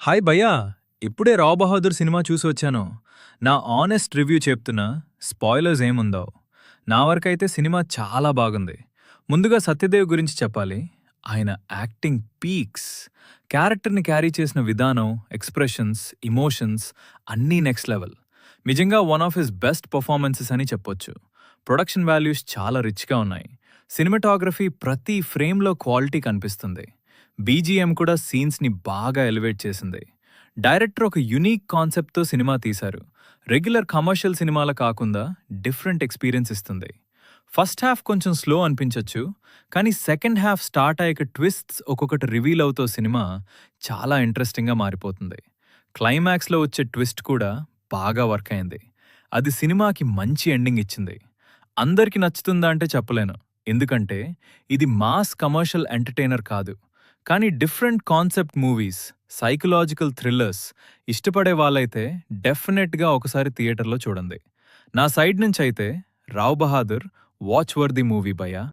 Hi భయ్యా, ఇప్పుడే Rao Bahadur cinema చూసి వచ్చాను. నా ఆనెస్ట్ రివ్యూ చెప్తున్నా, స్పాయిలర్స్ ఏముండవు. నా వరకైతే సినిమా చాలా బాగుంది. ముందుగా సత్యదేవ్ గురించి చెప్పాలి. ఆయన యాక్టింగ్ పీక్స్. క్యారెక్టర్ని క్యారీ చేసిన విధానం, ఎక్స్ప్రెషన్స్, ఇమోషన్స్ అన్నీ నెక్స్ట్ లెవెల్. నిజంగా one of his best performances అని చెప్పొచ్చు. ప్రొడక్షన్ వాల్యూస్ చాలా రిచ్గా ఉన్నాయి. సినిమాటోగ్రఫీ ప్రతి ఫ్రేమ్లో క్వాలిటీ కనిపిస్తుంది. బీజీఎం కూడా సీన్స్ని బాగా ఎలివేట్ చేసింది. డైరెక్టర్ ఒక యునీక్ కాన్సెప్ట్తో సినిమా తీశారు. రెగ్యులర్ కమర్షియల్ సినిమాల కాకుండా డిఫరెంట్ ఎక్స్పీరియన్స్ ఇస్తుంది. ఫస్ట్ హాఫ్ కొంచెం స్లో అనిపించొచ్చు, కానీ సెకండ్ హాఫ్ స్టార్ట్ అయ్యాక ట్విస్ట్స్ ఒక్కొక్కటి రివీల్ అవుతో సినిమా చాలా ఇంట్రెస్టింగ్గా మారిపోతుంది. క్లైమాక్స్లో వచ్చే ట్విస్ట్ కూడా బాగా వర్క్ అయింది. అది సినిమాకి మంచి ఎండింగ్ ఇచ్చింది. అందరికి నచ్చుతుందా అంటే చెప్పలేను, ఎందుకంటే ఇది మాస్ కమర్షియల్ ఎంటర్టైనర్ కాదు. కానీ different concept movies, psychological thrillers ఇష్టపడే వాళ్ళైతే డెఫినెట్గా ఒకసారి థియేటర్లో చూడండి. నా సైడ్ నుంచి అయితే Rao Bahadur watch worthy movie భయ్యా.